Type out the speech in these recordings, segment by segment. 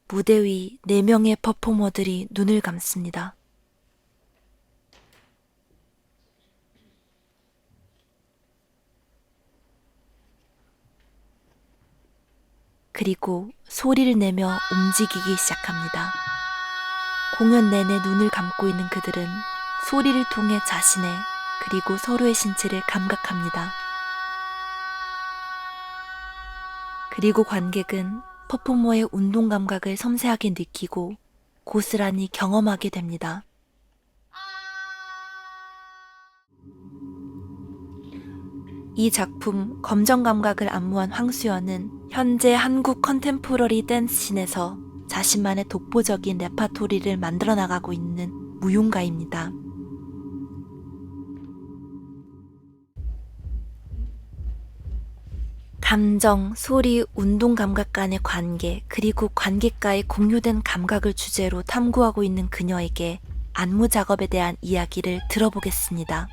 무대 위 4명의 퍼포머들이 눈을 감습니다. 그리고 소리를 내며 움직이기 시작합니다. 공연 내내 눈을 감고 있는 그들은 소리를 통해 자신의 그리고 서로의 신체를 감각합니다. 그리고 관객은 퍼포머의 운동 감각을 섬세하게 느끼고 고스란히 경험하게 됩니다. 이 작품 검정 감각을 안무한 황수연은 현재 한국 컨템포러리 댄스씬에서 자신만의 독보적인 레파토리를 만들어 나가고 있는 무용가입니다. 감정, 소리, 운동 감각 간의 관계, 그리고 관객과의 공유된 감각을 주제로 탐구하고 있는 그녀에게 안무 작업에 대한 이야기를 들어보겠습니다.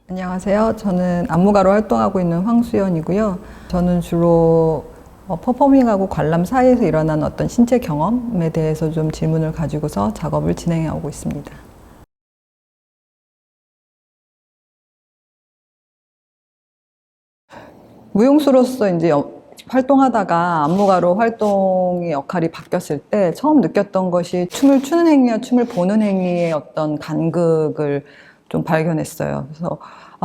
안녕하세요. 저는 안무가로 활동하고 있는 황수연이고요. 저는 주로 퍼포밍하고 관람 사이에서 일어나는 어떤 신체 경험에 대해서 좀 질문을 가지고서 작업을 진행해 오고 있습니다. 무용수로서 이제 활동하다가 안무가로 활동의 역할이 바뀌었을 때 처음 느꼈던 것이 춤을 추는 행위와 춤을 보는 행위의 어떤 간극을 좀 발견했어요. 그래서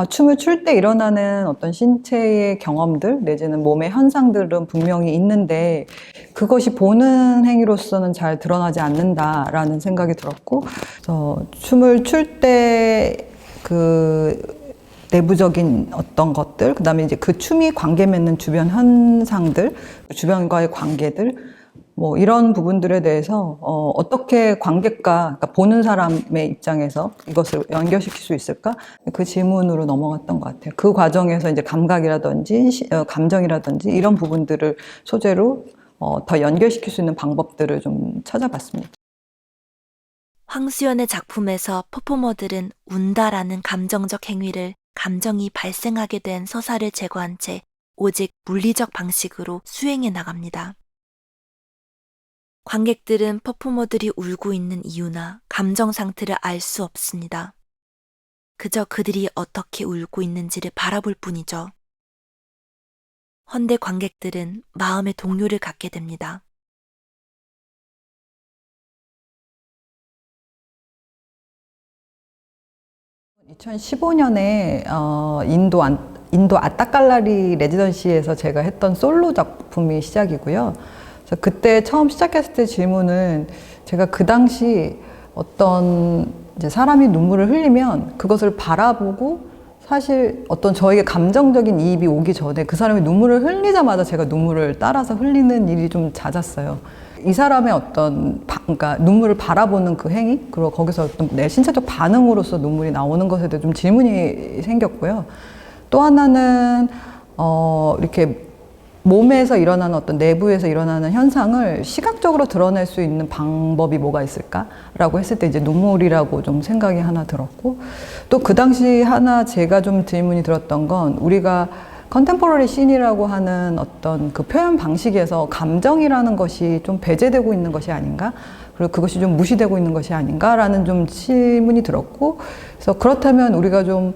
춤을 출 때 일어나는 어떤 신체의 경험들 내지는 몸의 현상들은 분명히 있는데 그것이 보는 행위로서는 잘 드러나지 않는다라는 생각이 들었고, 그래서 춤을 출 때 내부적인 어떤 것들, 그 다음에 이제 그 춤이 관계 맺는 주변 현상들, 주변과의 관계들, 뭐 이런 부분들에 대해서 어떻게 관객과, 그러니까 보는 사람의 입장에서 이것을 연결시킬 수 있을까? 그 질문으로 넘어갔던 것 같아요. 그 과정에서 이제 감각이라든지 감정이라든지 이런 부분들을 소재로 더 연결시킬 수 있는 방법들을 좀 찾아봤습니다. 황수연의 작품에서 퍼포머들은 운다라는 감정적 행위를 감정이 발생하게 된 서사를 제거한 채 오직 물리적 방식으로 수행해 나갑니다. 관객들은 퍼포머들이 울고 있는 이유나 감정 상태를 알 수 없습니다. 그저 그들이 어떻게 울고 있는지를 바라볼 뿐이죠. 헌데 관객들은 마음의 동요를 갖게 됩니다. (2015년에) 인도 아따깔라리 레지던시에서 제가 했던 솔로 작품이 시작이고요. 그래서 그때 처음 시작했을 때 질문은, 제가 그 당시 어떤 이제 사람이 눈물을 흘리면 그것을 바라보고 사실 어떤 저에게 감정적인 이입이 오기 전에 그 사람이 눈물을 흘리자마자 제가 눈물을 따라서 흘리는 일이 좀 잦았어요. 이 사람의 어떤 그러니까 눈물을 바라보는 그 행위, 그리고 거기서 어떤 내 신체적 반응으로서 눈물이 나오는 것에 대해 좀 질문이 생겼고요. 또 하나는 이렇게 몸에서 일어나는 어떤 내부에서 일어나는 현상을 시각적으로 드러낼 수 있는 방법이 뭐가 있을까라고 했을 때 이제 눈물이라고 좀 생각이 하나 들었고, 또 그 당시 하나 제가 좀 질문이 들었던 건, 우리가 컨템포러리 씬이라고 하는 어떤 그 표현 방식에서 감정이라는 것이 좀 배제되고 있는 것이 아닌가? 그리고 그것이 좀 무시되고 있는 것이 아닌가라는 좀 질문이 들었고, 그래서 그렇다면 우리가 좀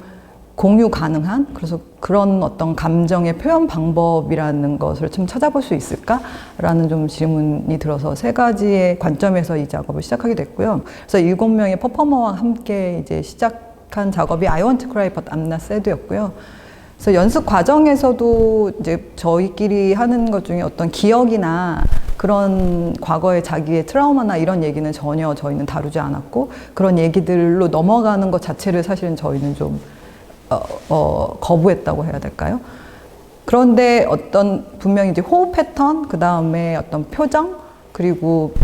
공유 가능한, 그래서 그런 어떤 감정의 표현 방법이라는 것을 좀 찾아볼 수 있을까라는 좀 질문이 들어서 세 가지의 관점에서 이 작업을 시작하게 됐고요. 그래서 7명의 퍼포머와 함께 이제 시작한 작업이 I Want to Cry But I'm Not Sad였고요. 그래서 연습 과정에서도 이제 저희끼리 하는 것 중에 어떤 기억이나 그런 과거의 자기의 트라우마나 이런 얘기는 전혀 저희는 다루지 않았고, 그런 얘기들로 넘어가는 것 자체를 사실은 저희는 좀 거부했다고 해야 될까요? 그런데 분명히 이제 호흡 패턴, 그 다음에 어떤 표정, 그리고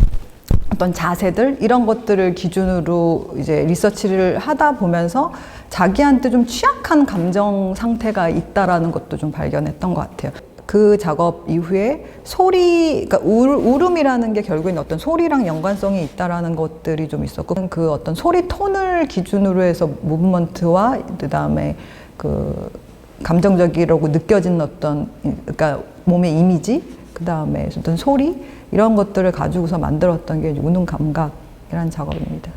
어떤 자세들, 이런 것들을 기준으로 이제 리서치를 하다 보면서 자기한테 좀 취약한 감정 상태가 있다라는 것도 좀 발견했던 것 같아요. 그 작업 이후에 그러니까 울음이라는 게 결국엔 어떤 소리랑 연관성이 있다라는 것들이 좀 있었고, 그 어떤 소리 톤을 기준으로 해서 무브먼트와 그다음에 그 감정적이라고 느껴지는 어떤, 그러니까 몸의 이미지, 그 다음에 어떤 소리 이런 것들을 가지고서 만들었던 게 우는 감각이라는 작업입니다.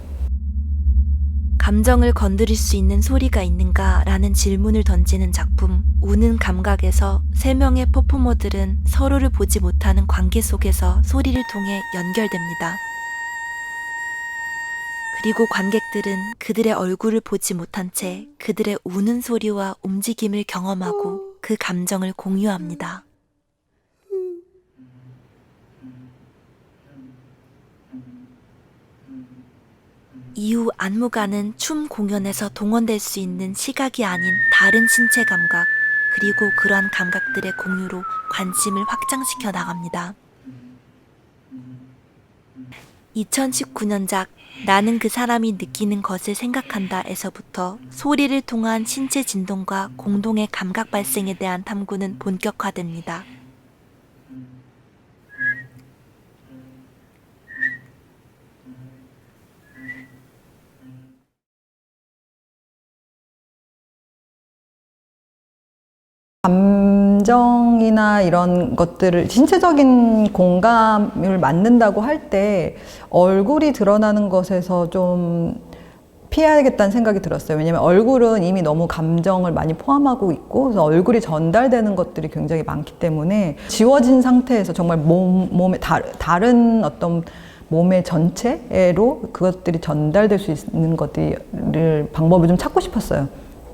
감정을 건드릴 수 있는 소리가 있는가? 라는 질문을 던지는 작품 우는 감각에서 세 명의 퍼포머들은 서로를 보지 못하는 관계 속에서 소리를 통해 연결됩니다. 그리고 관객들은 그들의 얼굴을 보지 못한 채 그들의 우는 소리와 움직임을 경험하고 그 감정을 공유합니다. 이후 안무가는 춤 공연에서 동원될 수 있는 시각이 아닌 다른 신체 감각, 그리고 그러한 감각들의 공유로 관심을 확장시켜 나갑니다. 2019년작 나는 그 사람이 느끼는 것을 생각한다에서부터 소리를 통한 신체 진동과 공동의 감각 발생에 대한 탐구는 본격화됩니다. 감정이나 이런 것들을 신체적인 공감을 만든다고 할 때 얼굴이 드러나는 것에서 좀 피해야겠다는 생각이 들었어요. 왜냐면 얼굴은 이미 너무 감정을 많이 포함하고 있고 그래서 얼굴이 전달되는 것들이 굉장히 많기 때문에 지워진 상태에서 정말 몸의 다른 어떤 몸의 전체로 그것들이 전달될 수 있는 것들을 방법을 좀 찾고 싶었어요.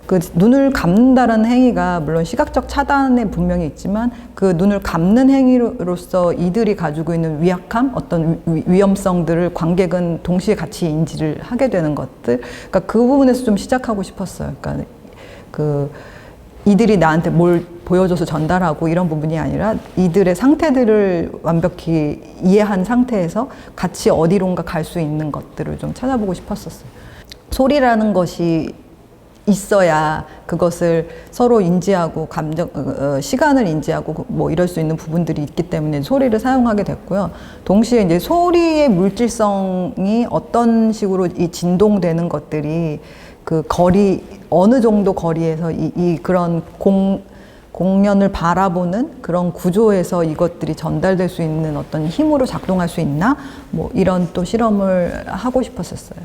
그 눈을 감는다라는 행위가 물론 시각적 차단에 분명히 있지만 그 눈을 감는 행위로서 이들이 가지고 있는 위약함, 어떤 위험성들을 관객은 동시에 같이 인지를 하게 되는 것들, 그러니까 그 부분에서 좀 시작하고 싶었어요. 그러니까 그 이들이 나한테 뭘 보여줘서 전달하고 이런 부분이 아니라 이들의 상태들을 완벽히 이해한 상태에서 같이 어디론가 갈 수 있는 것들을 좀 찾아보고 싶었었어요. 소리라는 것이 있어야 그것을 서로 인지하고 시간을 인지하고 뭐 이럴 수 있는 부분들이 있기 때문에 소리를 사용하게 됐고요. 동시에 이제 소리의 물질성이 어떤 식으로 이 진동되는 것들이 그 거리, 어느 정도 거리에서 그런 공연을 바라보는 그런 구조에서 이것들이 전달될 수 있는 어떤 힘으로 작동할 수 있나? 뭐 이런 또 실험을 하고 싶었었어요.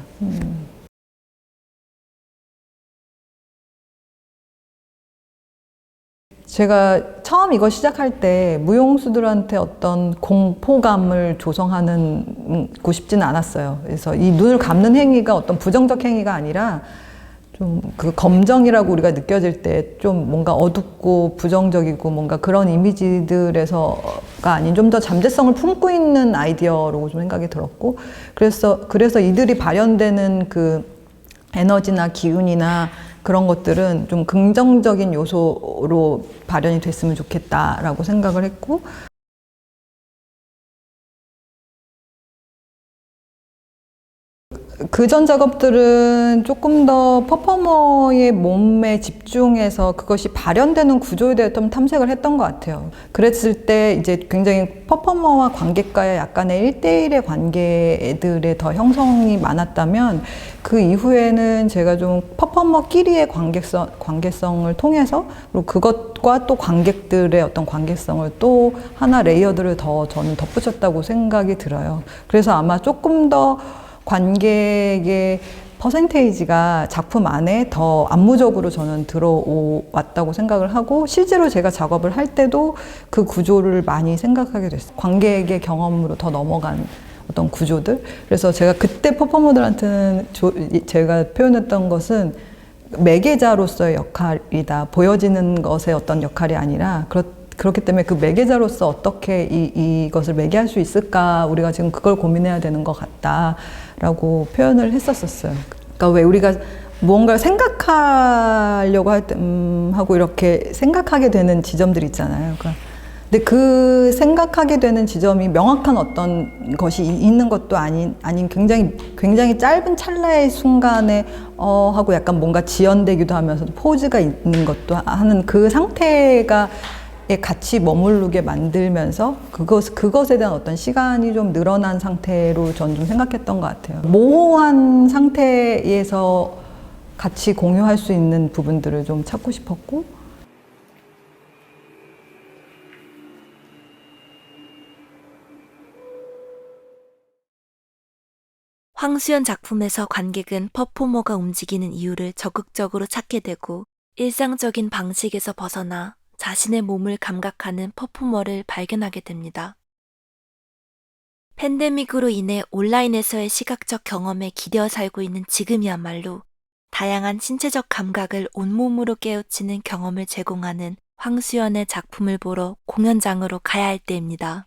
제가 처음 이거 시작할 때 무용수들한테 어떤 공포감을 조성하고 싶지는 않았어요. 그래서 이 눈을 감는 행위가 어떤 부정적 행위가 아니라 좀 그 검정이라고 우리가 느껴질 때 좀 뭔가 어둡고 부정적이고 뭔가 그런 이미지들에서가 아닌 좀 더 잠재성을 품고 있는 아이디어라고 좀 생각이 들었고 그래서 이들이 발현되는 그 에너지나 기운이나 그런 것들은 좀 긍정적인 요소로 발현이 됐으면 좋겠다라고 생각을 했고 그전 작업들은 조금 더 퍼포머의 몸에 집중해서 그것이 발현되는 구조에 대해 좀 탐색을 했던 것 같아요. 그랬을 때 이제 굉장히 퍼포머와 관객과의 약간의 1대1의 관계들의 더 형성이 많았다면 그 이후에는 제가 좀 퍼포머끼리의 관계성을 통해서 그리고 그것과 또 관객들의 어떤 관계성을 또 하나 레이어들을 더 저는 덧붙였다고 생각이 들어요. 그래서 아마 조금 더 관객의 퍼센테이지가 작품 안에 더 안무적으로 저는 들어왔다고 생각을 하고 실제로 제가 작업을 할 때도 그 구조를 많이 생각하게 됐어요. 관객의 경험으로 더 넘어간 어떤 구조들. 그래서 제가 그때 퍼포머들한테는 제가 표현했던 것은 매개자로서의 역할이다. 보여지는 것의 어떤 역할이 아니라 그렇기 때문에 그 매개자로서 어떻게 이것을 매개할 수 있을까 우리가 지금 그걸 고민해야 되는 것 같다라고 표현을 했었어요. 그러니까 왜 우리가 무언가를 생각하려고 할 때 하고 이렇게 생각하게 되는 지점들이 있잖아요. 그러니까 근데 그 생각하게 되는 지점이 명확한 어떤 것이 있는 것도 아닌 굉장히 짧은 찰나의 순간에 하고 약간 뭔가 지연되기도 하면서도 포즈가 있는 것도 하는 그 상태가 같이 머무르게 만들면서 그것에 대한 어떤 시간이 좀 늘어난 상태로 전 좀 생각했던 것 같아요. 모호한 상태에서 같이 공유할 수 있는 부분들을 좀 찾고 싶었고 황수연 작품에서 관객은 퍼포머가 움직이는 이유를 적극적으로 찾게 되고 일상적인 방식에서 벗어나 자신의 몸을 감각하는 퍼포머를 발견하게 됩니다. 팬데믹으로 인해 온라인에서의 시각적 경험에 기대어 살고 있는 지금이야말로 다양한 신체적 감각을 온몸으로 깨우치는 경험을 제공하는 황수연의 작품을 보러 공연장으로 가야 할 때입니다.